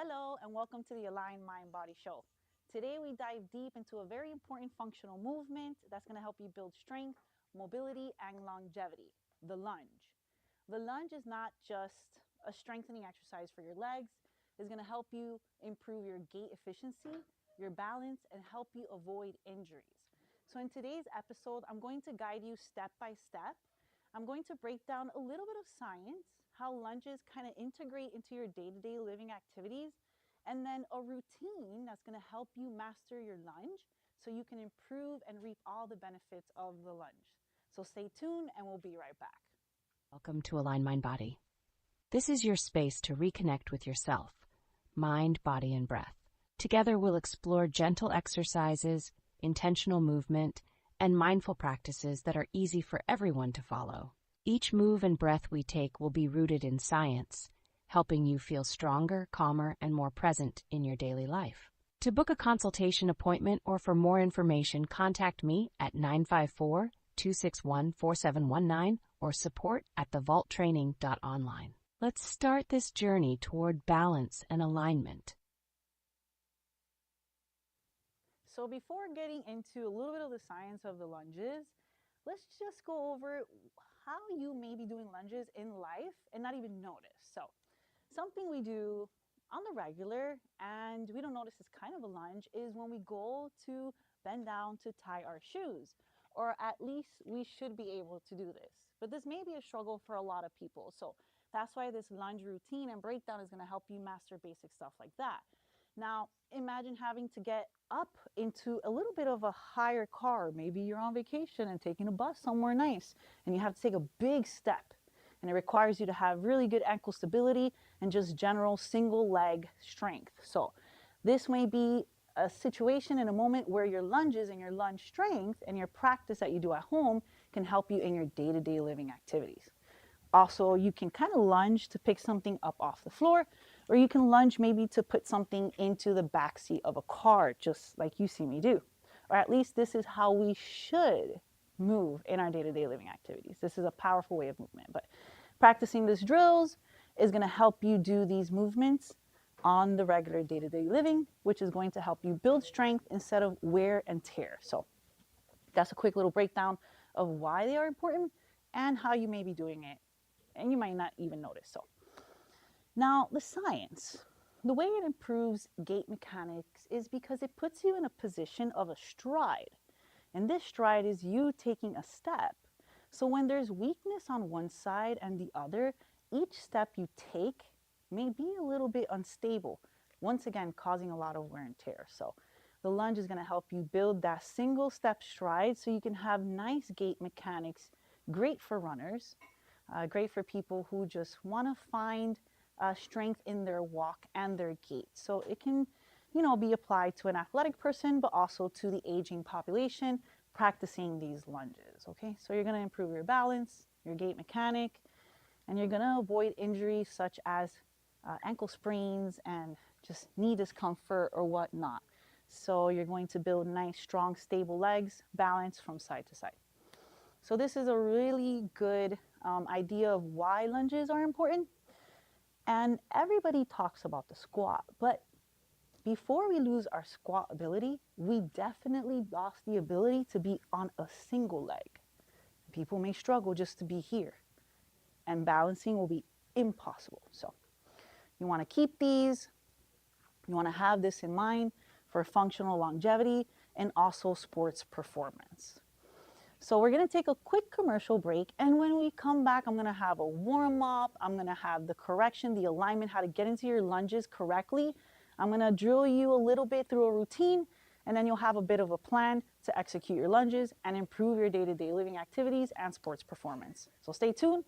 Hello and welcome to the Aligned Mind Body Show. Today we dive deep into a very important functional movement that's going to help you build strength, mobility, and longevity, the lunge. The lunge is not just a strengthening exercise for your legs. It's going to help you improve your gait efficiency, your balance, and help you avoid injuries. So in today's episode, I'm going to guide you step by step. I'm going to break down a little bit of science, how lunges kind of integrate into your day-to-day living activities, and then a routine that's going to help you master your lunge so you can improve and reap all the benefits of the lunge. So stay tuned and we'll be right back. Welcome to Align Mind Body. This is your space to reconnect with yourself, mind, body, and breath. Together we'll explore gentle exercises, intentional movement, and mindful practices that are easy for everyone to follow. Each move and breath we take will be rooted in science, helping you feel stronger, calmer, and more present in your daily life. To book a consultation appointment or for more information, contact me at 954-261-4719 or support@thevaulttraining.online. Let's start this journey toward balance and alignment. So before getting into a little bit of the science of the lunges, let's just go over how you may be doing lunges in life and not even notice. So something we do on the regular and we don't notice it's kind of a lunge is when we go to bend down to tie our shoes, or at least we should be able to do this. But this may be a struggle for a lot of people. So that's why this lunge routine and breakdown is going to help you master basic stuff like that. Now, imagine having to get up into a little bit of a higher car. Maybe you're on vacation and taking a bus somewhere nice, and you have to take a big step. And it requires you to have really good ankle stability and just general single leg strength. So this may be a situation in a moment where your lunges and your lunge strength and your practice that you do at home can help you in your day-to-day living activities. Also, you can kind of lunge to pick something up off the floor, or you can lunge maybe to put something into the back seat of a car, just like you see me do. Or at least this is how we should move in our day-to-day living activities. This is a powerful way of movement, but practicing these drills is going to help you do these movements on the regular day-to-day living, which is going to help you build strength instead of wear and tear. So that's a quick little breakdown of why they are important and how you may be doing it, and you might not even notice. So now the science, the way it improves gait mechanics is because it puts you in a position of a stride. And this stride is you taking a step. So when there's weakness on one side and the other, each step you take may be a little bit unstable, once again causing a lot of wear and tear. So the lunge is going to help you build that single step stride so you can have nice gait mechanics, great for runners, great for people who just want to find strength in their walk and their gait. So it can, be applied to an athletic person, but also to the aging population practicing these lunges. Okay, so you're going to improve your balance, your gait mechanic, and you're going to avoid injuries such as ankle sprains and just knee discomfort or whatnot. So you're going to build nice, strong, stable legs, balance from side to side. So this is a really good idea of why lunges are important. And everybody talks about the squat, but before we lose our squat ability, we definitely lost the ability to be on a single leg. People may struggle just to be here, and balancing will be impossible. So you want to keep these, you want to have this in mind for functional longevity and also sports performance. So we're going to take a quick commercial break, and when we come back, I'm going to have a warm-up, I'm going to have the correction, the alignment, how to get into your lunges correctly. I'm going to drill you a little bit through a routine, and then you'll have a bit of a plan to execute your lunges and improve your day-to-day living activities and sports performance. So stay tuned,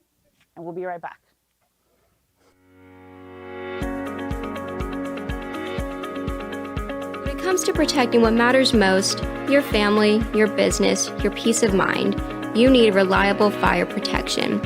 and we'll be right back. When it comes to protecting what matters most, your family, your business, your peace of mind, you need reliable fire protection.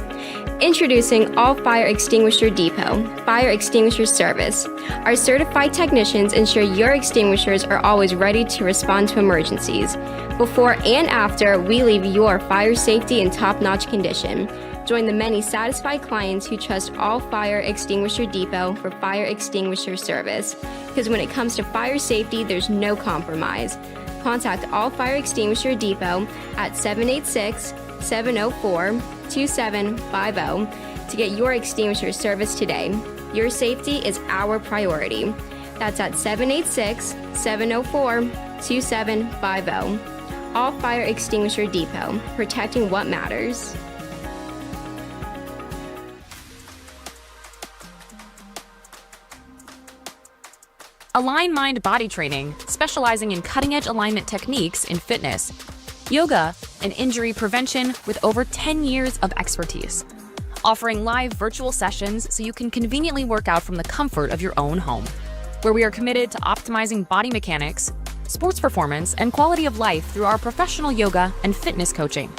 Introducing All Fire Extinguisher Depot, Fire Extinguisher Service. Our certified technicians ensure your extinguishers are always ready to respond to emergencies. Before and after, we leave your fire safety in top-notch condition. Join the many satisfied clients who trust All Fire Extinguisher Depot for fire extinguisher service. Because when it comes to fire safety, there's no compromise. Contact All Fire Extinguisher Depot at 786-704-2750 to get your extinguisher service today. Your safety is our priority. That's at 786-704-2750. All Fire Extinguisher Depot, protecting what matters. Align Mind Body Training, specializing in cutting-edge alignment techniques in fitness, yoga, and injury prevention with over 10 years of expertise. Offering live virtual sessions so you can conveniently work out from the comfort of your own home, where we are committed to optimizing body mechanics, sports performance, and quality of life through our professional yoga and fitness coaching.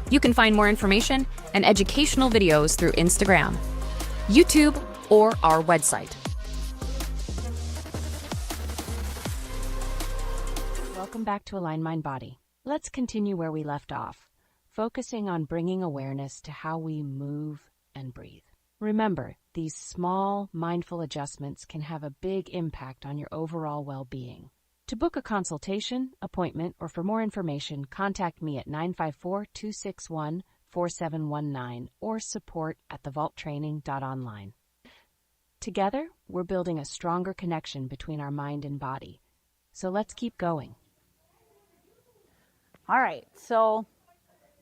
You can find more information and educational videos through Instagram, YouTube, or our website. Welcome back to Align Mind Body. Let's continue where we left off, focusing on bringing awareness to how we move and breathe. Remember, these small, mindful adjustments can have a big impact on your overall well-being. To book a consultation, appointment, or for more information, contact me at 954-261-4719 or support@thevaulttraining.online. Together, we're building a stronger connection between our mind and body. So let's keep going. All right, so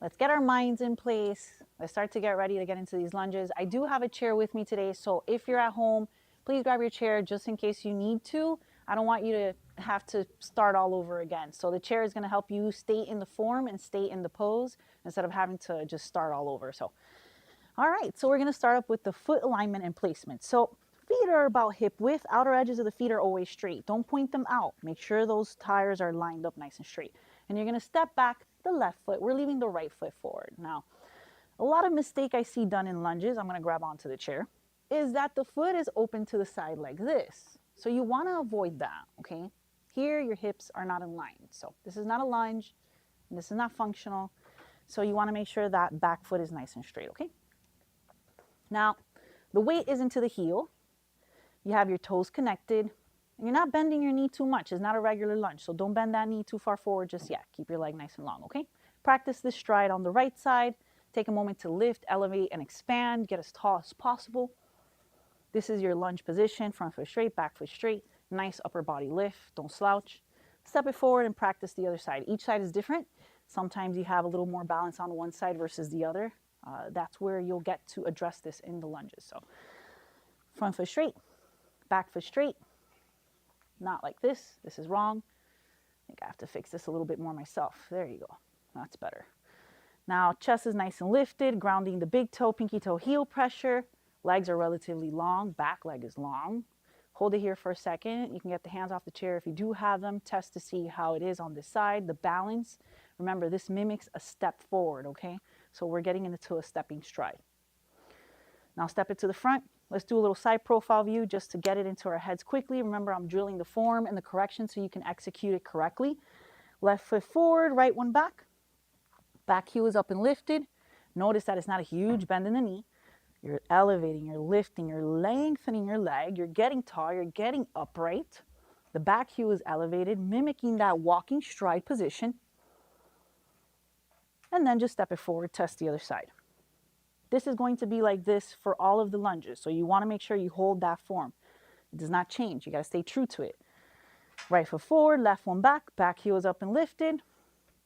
let's get our minds in place. Let's start to get ready to get into these lunges. I do have a chair with me today, so if you're at home, please grab your chair just in case you need to. I don't want you to have to start all over again. So the chair is going to help you stay in the form and stay in the pose instead of having to just start all over. So, all right, so we're going to start up with the foot alignment and placement. So feet are about hip width. Outer edges of the feet are always straight. Don't point them out. Make sure those tires are lined up nice and straight. And you're going to step back the left foot. We're leaving the right foot forward. Now, a lot of mistake I see done in lunges, I'm going to grab onto the chair, is that the foot is open to the side like this. So you want to avoid that, okay? Here, your hips are not in line. So this is not a lunge, and this is not functional. So you want to make sure that back foot is nice and straight, okay? Now, the weight is into the heel. You have your toes connected. And you're not bending your knee too much. It's not a regular lunge, so don't bend that knee too far forward just yet. Keep your leg nice and long, okay? Practice this stride on the right side. Take a moment to lift, elevate, and expand. Get as tall as possible. This is your lunge position. Front foot straight, back foot straight. Nice upper body lift. Don't slouch. Step it forward and practice the other side. Each side is different. Sometimes you have a little more balance on one side versus the other. That's where you'll get to address this in the lunges. So front foot straight, back foot straight. Not like this. This is wrong. I think I have to fix this a little bit more myself. There you go. That's better. Now, chest is nice and lifted, grounding the big toe, pinky toe, heel pressure. Legs are relatively long. Back leg is long. Hold it here for a second. You can get the hands off the chair if you do have them. Test to see how it is on this side. The balance. Remember, this mimics a step forward, okay? So we're getting into a stepping stride. Now step it to the front. Let's do a little side profile view just to get it into our heads quickly. Remember, I'm drilling the form and the correction so you can execute it correctly. Left foot forward, right one back. Back heel is up and lifted. Notice that it's not a huge bend in the knee. You're elevating, you're lifting, you're lengthening your leg. You're getting tall, you're getting upright. The back heel is elevated, mimicking that walking stride position. And then just step it forward, test the other side. This is going to be like this for all of the lunges. So you want to make sure you hold that form. It does not change. You got to stay true to it. Right foot forward, left one back. Back heel is up and lifted.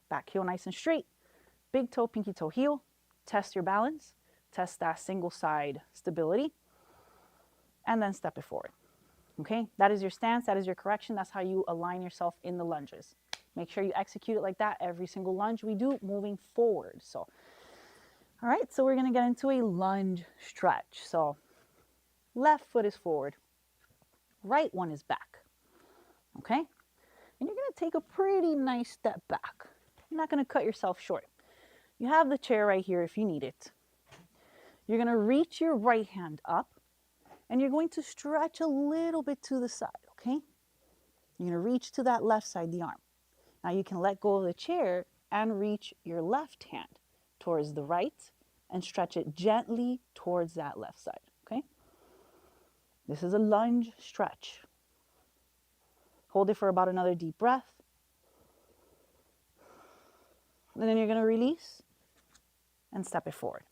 Back heel nice and straight. Big toe, pinky toe, heel. Test your balance. Test that single side stability. And then step it forward. Okay, that is your stance. That is your correction. That's how you align yourself in the lunges. Make sure you execute it like that every single lunge we do moving forward. So all right, so we're going to get into a lunge stretch. So left foot is forward, right one is back, okay? And you're going to take a pretty nice step back. You're not going to cut yourself short. You have the chair right here if you need it. You're going to reach your right hand up, and you're going to stretch a little bit to the side, okay? You're going to reach to that left side, the arm. Now you can let go of the chair and reach your left hand towards the right and stretch it gently towards that left side, okay? This is a lunge stretch. Hold it for about another deep breath. And then you're going to release and step it forward.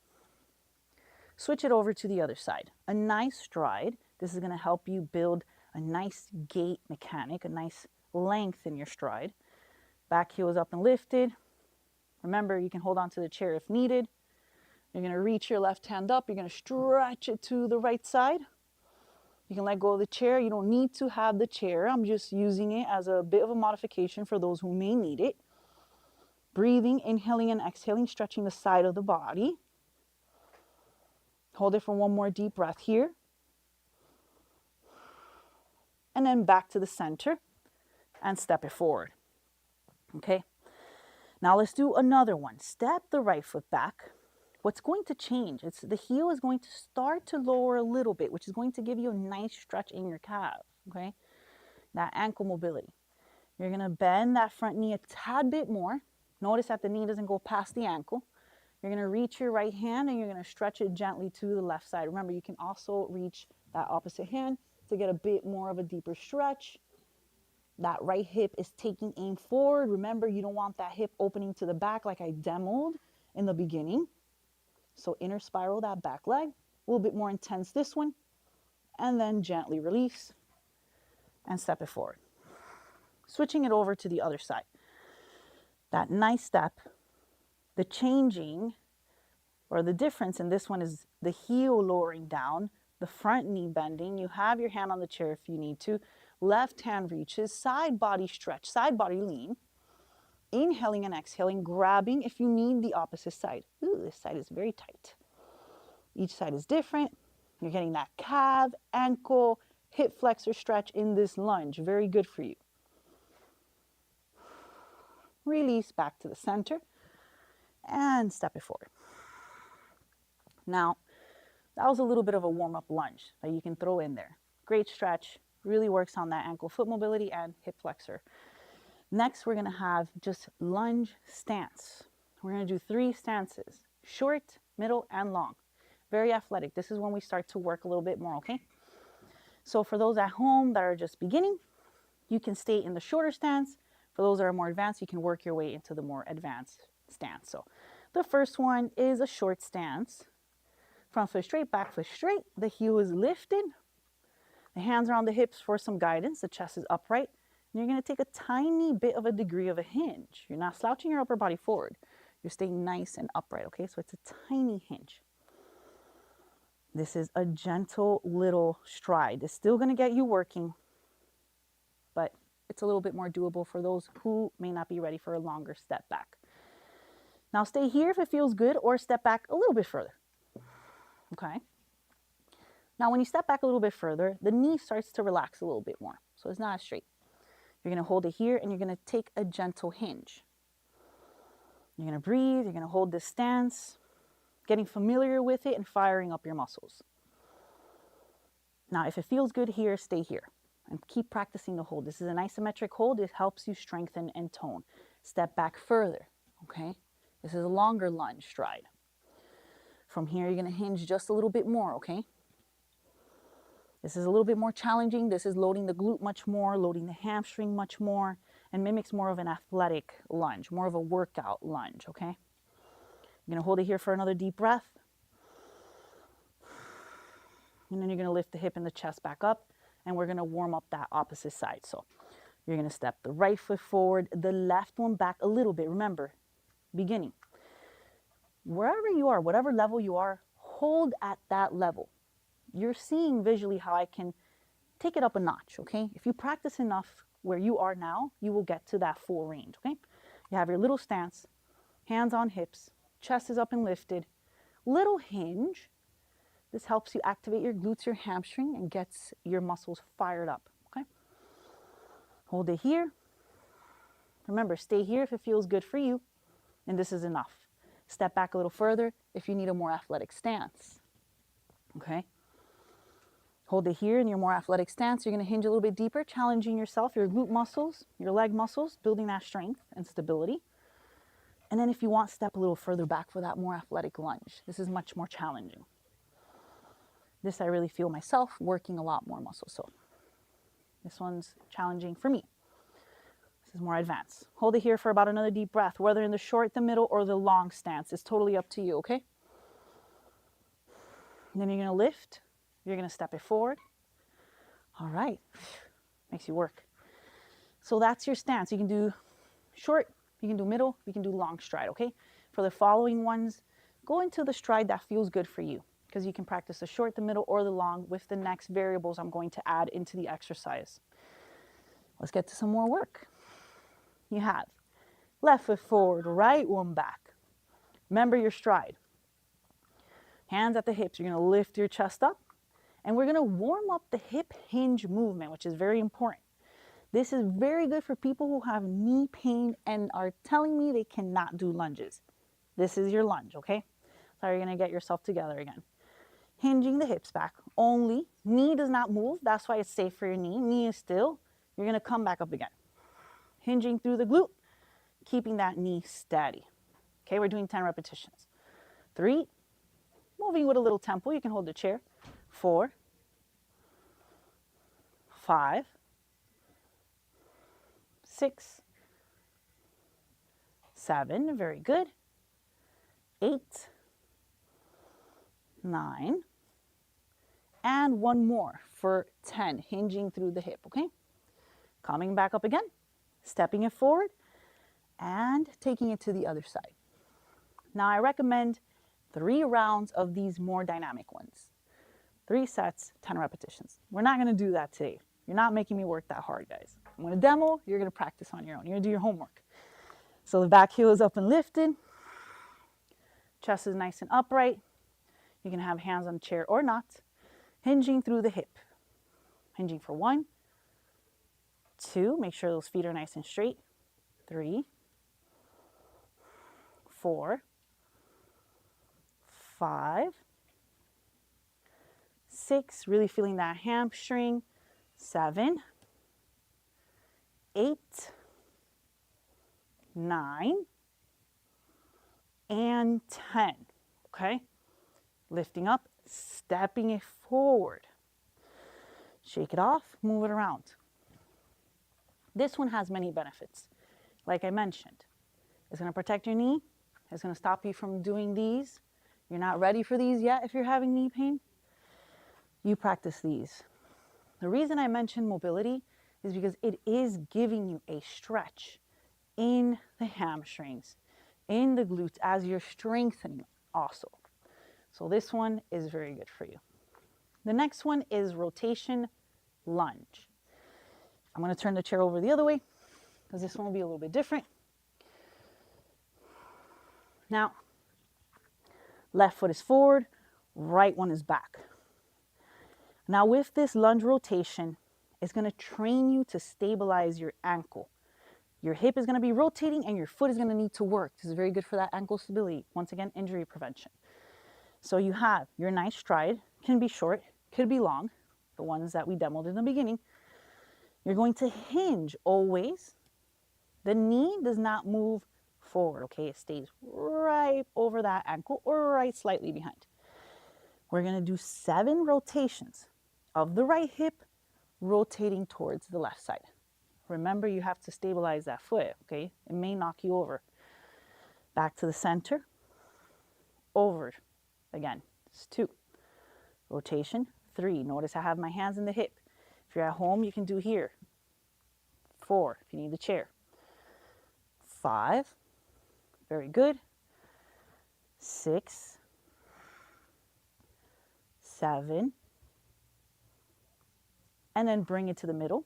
Switch it over to the other side. A nice stride. This is going to help you build a nice gait mechanic, a nice length in your stride. Back heel is up and lifted. Remember, you can hold on to the chair if needed. You're going to reach your left hand up. You're going to stretch it to the right side. You can let go of the chair. You don't need to have the chair. I'm just using it as a bit of a modification for those who may need it. Breathing, inhaling and exhaling, stretching the side of the body. Hold it for one more deep breath here. And then back to the center and step it forward. Okay? Now let's do another one. Step the right foot back. What's going to change? It's the heel is going to start to lower a little bit, which is going to give you a nice stretch in your calf, okay? That ankle mobility. You're going to bend that front knee a tad bit more. Notice that the knee doesn't go past the ankle. You're going to reach your right hand and you're going to stretch it gently to the left side. Remember, you can also reach that opposite hand to get a bit more of a deeper stretch. That right hip is taking aim forward. Remember, you don't want that hip opening to the back like I demoed in the beginning. So inner spiral that back leg, a little bit more intense this one, and then gently release and step it forward. Switching it over to the other side. That nice step, the changing or the difference in this one is the heel lowering down, the front knee bending. You have your hand on the chair if you need to. Left hand reaches, side body stretch, side body lean. Inhaling and exhaling, grabbing if you need the opposite side. Ooh, this side is very tight. Each side is different. You're getting that calf, ankle, hip flexor stretch in this lunge. Very good for you. Release back to the center and step it forward. Now, that was a little bit of a warm-up lunge that you can throw in there. Great stretch, really works on that ankle foot mobility and hip flexor. Next, we're going to have just lunge stance. We're going to do 3 stances, short, middle, and long. Very athletic. This is when we start to work a little bit more, okay? So for those at home that are just beginning, you can stay in the shorter stance. For those that are more advanced, you can work your way into the more advanced stance. So the first one is a short stance. Front foot straight, back foot straight. The heel is lifted. The hands are on the hips for some guidance. The chest is upright. You're going to take a tiny bit of a degree of a hinge. You're not slouching your upper body forward. You're staying nice and upright, okay? So it's a tiny hinge. This is a gentle little stride. It's still going to get you working, but it's a little bit more doable for those who may not be ready for a longer step back. Now stay here if it feels good, or step back a little bit further, okay? Now when you step back a little bit further, the knee starts to relax a little bit more, so it's not as straight. You're going to hold it here and you're going to take a gentle hinge. You're going to breathe, you're going to hold this stance, getting familiar with it and firing up your muscles. Now, if it feels good here, stay here and keep practicing the hold. This is an isometric hold. It helps you strengthen and tone. Step back further, okay? This is a longer lunge stride. From here, you're going to hinge just a little bit more, okay? This is a little bit more challenging. This is loading the glute much more, loading the hamstring much more, and mimics more of an athletic lunge, more of a workout lunge, okay? You're gonna hold it here for another deep breath. And then you're gonna lift the hip and the chest back up, and we're gonna warm up that opposite side. So you're gonna step the right foot forward, the left one back a little bit. Remember, beginning. Wherever you are, whatever level you are, hold at that level. You're seeing visually how I can take it up a notch, okay? If you practice enough where you are now, you will get to that full range, okay? You have your little stance, hands on hips, chest is up and lifted, little hinge. This helps you activate your glutes, your hamstring, and gets your muscles fired up, okay? Hold it here. Remember, stay here if it feels good for you, and this is enough. Step back a little further if you need a more athletic stance, okay? Hold it here in your more athletic stance. You're going to hinge a little bit deeper, challenging yourself, your glute muscles, your leg muscles, building that strength and stability. And then if you want, step a little further back for that more athletic lunge. This is much more challenging. This I really feel myself working a lot more muscle. So this one's challenging for me. This is more advanced. Hold it here for about another deep breath, whether in the short, the middle, or the long stance. It's totally up to you, okay? And then you're gonna lift. You're gonna step it forward. All right, makes you work. So that's your stance. You can do short, you can do middle, you can do long stride, okay? For the following ones, go into the stride that feels good for you, because you can practice the short, the middle, or the long with the next variables I'm going to add into the exercise. Let's get to some more work. You have left foot forward, right one back. Remember your stride. Hands at the hips. You're going to lift your chest up, and we're going to warm up the hip hinge movement, which is very important. This is very good for people who have knee pain and are telling me they cannot do lunges. This is your lunge, okay? So you're going to get yourself together again. Hinging the hips back only. Knee does not move. That's why it's safe for your knee. Knee is still. You're going to come back up again. Hinging through the glute, keeping that knee steady. Okay, we're doing 10 repetitions. 3, moving with a little tempo. You can hold the chair. 4, 5, 6, 7, very good. 8, 9, and one more for 10, hinging through the hip, okay? Coming back up again, stepping it forward, and taking it to the other side. Now I recommend 3 rounds of these more dynamic ones. 3 sets, 10 repetitions. We're not gonna do that today. You're not making me work that hard, guys. I'm gonna demo, you're gonna practice on your own. You're gonna do your homework. So the back heel is up and lifted. Chest is nice and upright. You can have hands on the chair or not. Hinging through the hip. Hinging for 1, 2, make sure those feet are nice and straight. 3, 4, 5, 6, really feeling that hamstring. 7, 8, 9, and 10, okay? Lifting up, stepping it forward. Shake it off, move it around. This one has many benefits. Like I mentioned, it's gonna protect your knee. It's gonna stop you from doing these. You're not ready for these yet if you're having knee pain. You practice these. The reason I mentioned mobility is because it is giving you a stretch in the hamstrings, in the glutes as you're strengthening also. So this one is very good for you. The next one is rotation lunge. I'm going to turn the chair over the other way because this one will be a little bit different. Now, left foot is forward, right one is back. Now with this lunge rotation, it's going to train you to stabilize your ankle. Your hip is going to be rotating and your foot is going to need to work. This is very good for that ankle stability. Once again, injury prevention. So you have your nice stride, can be short, could be long, the ones that we demoed in the beginning. You're going to hinge always. The knee does not move forward, okay? It stays right over that ankle or right slightly behind. We're going to do 7 rotations of the right hip rotating towards the left side. Remember, you have to stabilize that foot, okay? It may knock you over. Back to the center, over again. It's 2. Rotation, 3. Notice I have my hands in the hip. If you're at home, you can do here. 4, if you need the chair. 5, very good. 6, 7, and then bring it to the middle.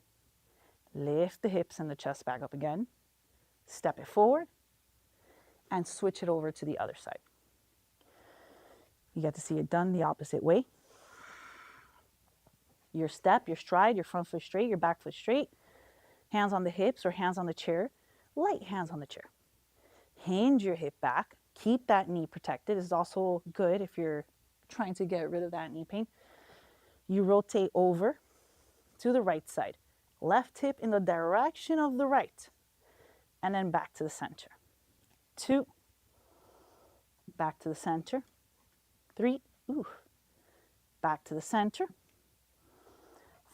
Lift the hips and the chest back up again. Step it forward and switch it over to the other side. You get to see it done the opposite way. Your step, your stride, your front foot straight, your back foot straight. Hands on the hips or hands on the chair. Light hands on the chair. Hinge your hip back. Keep that knee protected. This is also good if you're trying to get rid of that knee pain. You rotate over to the right side. Left hip in the direction of the right. And then back to the center. 2, back to the center. 3, ooh, back to the center.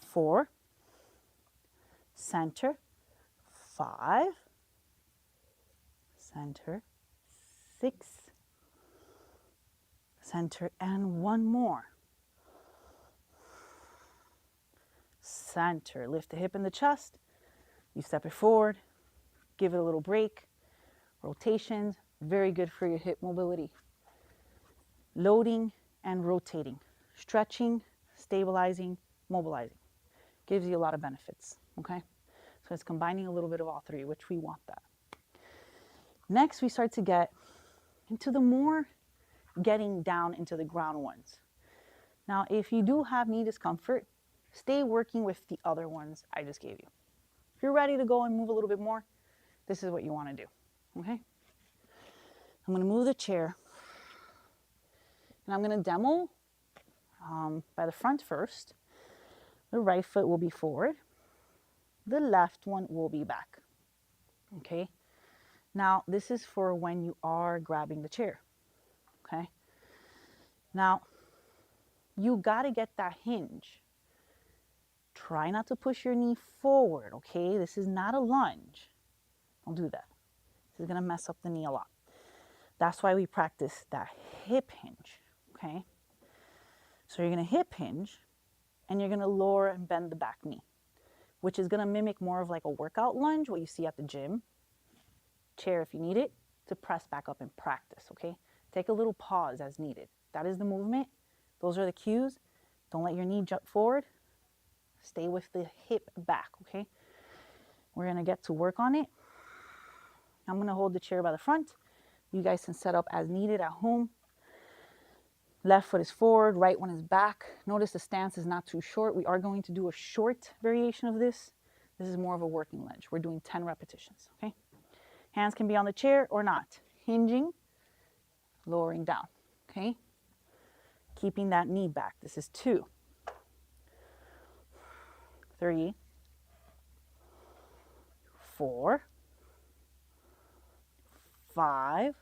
4, center. 5, center. 6, center, and one more. Center. Lift the hip and the chest. You step it forward. Give it a little break. Rotations. Very good for your hip mobility. Loading and rotating. Stretching, stabilizing, mobilizing. Gives you a lot of benefits. Okay? So it's combining a little bit of all three, which we want that. Next, we start to get into the more getting down into the ground ones. Now, if you do have knee discomfort, stay working with the other ones I just gave you. If you're ready to go and move a little bit more, this is what you want to do, okay? I'm going to move the chair, and I'm going to demo by the front first. The right foot will be forward. The left one will be back, okay? Now, this is for when you are grabbing the chair, okay? Now, you got to get that hinge. Try not to push your knee forward, okay? This is not a lunge. Don't do that. This is going to mess up the knee a lot. That's why we practice that hip hinge, okay? So you're going to hip hinge, and you're going to lower and bend the back knee, which is going to mimic more of like a workout lunge, what you see at the gym. Chair if you need it, to press back up and practice, okay? Take a little pause as needed. That is the movement. Those are the cues. Don't let your knee jump forward. Stay with the hip back, okay? We're going to get to work on it. I'm going to hold the chair by the front. You guys can set up as needed at home. Left foot is forward, right one is back. Notice the stance is not too short. We are going to do a short variation of this. This is more of a working lunge. We're doing 10 repetitions, okay? Hands can be on the chair or not. Hinging, lowering down, okay? Keeping that knee back. This is 2, 3, 4, 5,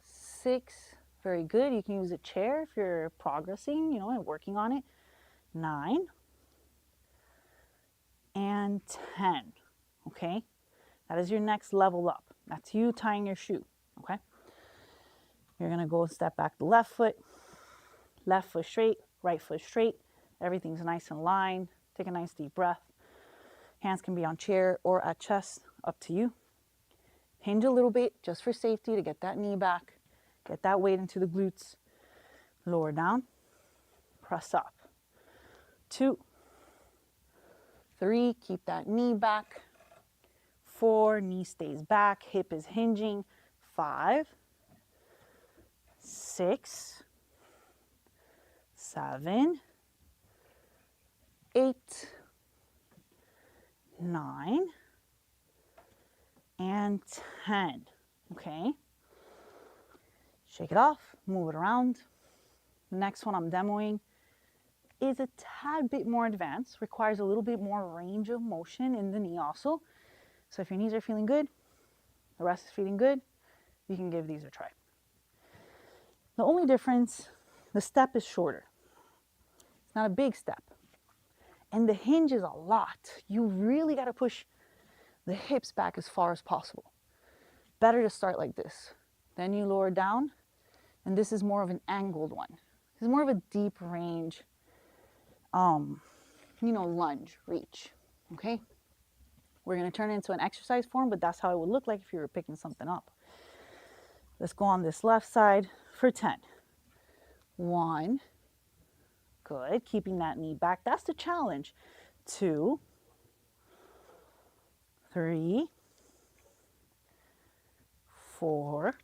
6. Very good. You can use a chair if you're progressing, and working on it. 9 and 10, okay? That is your next level up. That's you tying your shoe, okay? You're going to go step back the left foot straight, right foot straight. Everything's nice and lined. Take a nice deep breath. Hands can be on chair or at chest, up to you. Hinge a little bit just for safety to get that knee back. Get that weight into the glutes. Lower down. Press up. 2, 3, keep that knee back. 4, knee stays back, hip is hinging. 5, 6, 7, 8, 9, and 10, okay? Shake it off, move it around. The next one I'm demoing is a tad bit more advanced, requires a little bit more range of motion in the knee also. So if your knees are feeling good, the rest is feeling good, you can give these a try. The only difference, the step is shorter. It's not a big step. And the hinge is a lot. You really got to push the hips back as far as possible. Better to start like this. Then you lower down, and this is more of an angled one. This is more of a deep range, lunge, reach, okay? We're going to turn it into an exercise form, but that's how it would look like if you were picking something up. Let's go on this left side for 10. 1, good, keeping that knee back. That's the challenge. 2, 3, 4,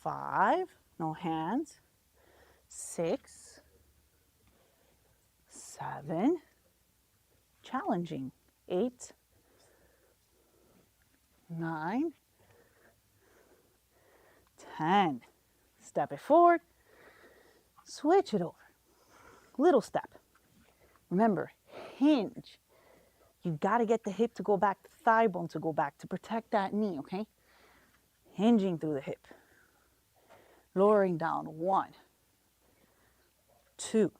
5, no hands, 6, 7, challenging, 8, 9, 10. Step it forward, switch it over. Little step. Remember, hinge. You got to get the hip to go back, the thigh bone to go back to protect that knee, okay? hinging through the hip, lowering down. 1, 2,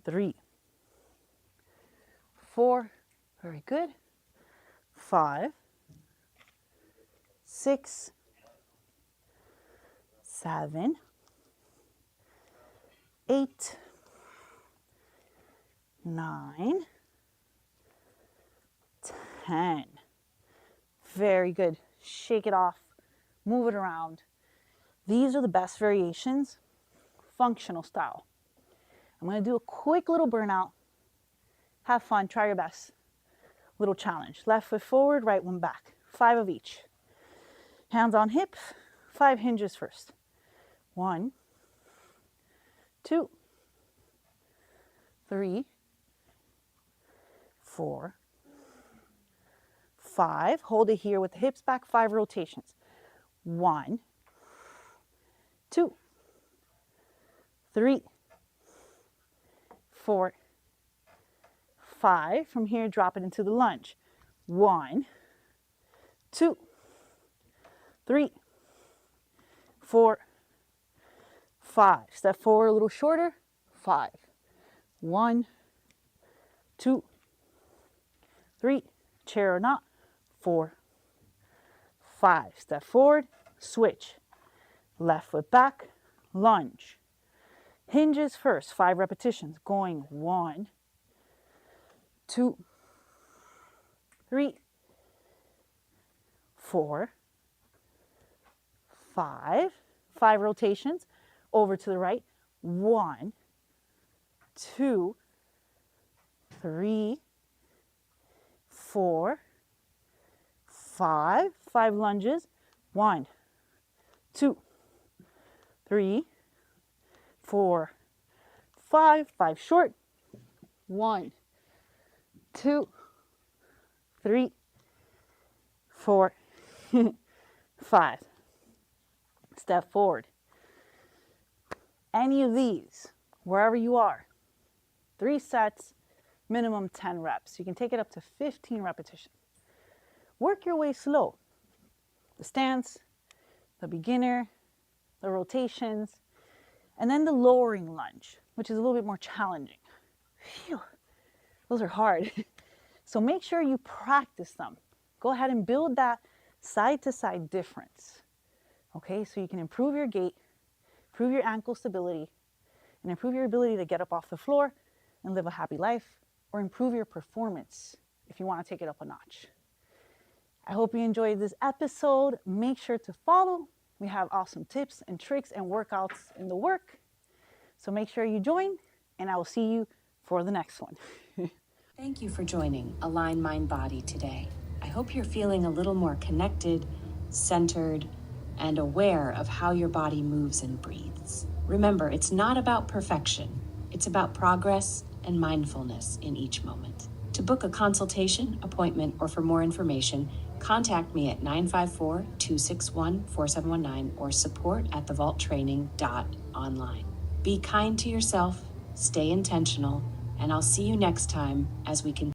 3, 4, very good. 5, 6, 7, 8, 9, 10. Very good. Shake it off, move it around. These are the best variations, functional style. I'm going to do a quick little burnout. Have fun, try your best. Little challenge. Left foot forward, right one back. 5 of each. Hands on hips, 5 hinges first. 1, 2, 3, 4, 5. Hold it here with the hips back, 5 rotations. 1, 2, 3, 4, 5. From here, drop it into the lunge. 1, 2, 3, 4, 5. Step forward a little shorter. 5. 1, 2, 3. Chair or not. 4, 5. Step forward. Switch. Left foot back. Lunge. Hinges first. 5 repetitions. Going 1, 2, 3, 4, 5. 5 rotations. Over to the right. 1, 2, 3, 4, 5. 5 lunges. 1, 2, 3, 4, 5. 5 short. 1, 2, 3, 4, 5. Step forward. Any of these, wherever you are, 3 sets, minimum 10 reps. You can take it up to 15 repetitions. Work your way slow. The stance, the beginner, the rotations, and then the lowering lunge, which is a little bit more challenging. Phew, those are hard. So make sure you practice them. Go ahead and build that side-to-side difference. Okay, so you can improve your gait, improve your ankle stability, and improve your ability to get up off the floor and live a happy life, or improve your performance if you want to take it up a notch. I hope you enjoyed this episode. Make sure to follow. We have awesome tips and tricks and workouts in the work. So make sure you join, and I will see you for the next one. Thank you for joining Align Mind Body today. I hope you're feeling a little more connected, centered, and aware of how your body moves and breathes. Remember, it's not about perfection. It's about progress and mindfulness in each moment. To book a consultation, appointment, or for more information, contact me at 954-261-4719 or support@thevaulttraining.online. Be kind to yourself, stay intentional, and I'll see you next time as we continue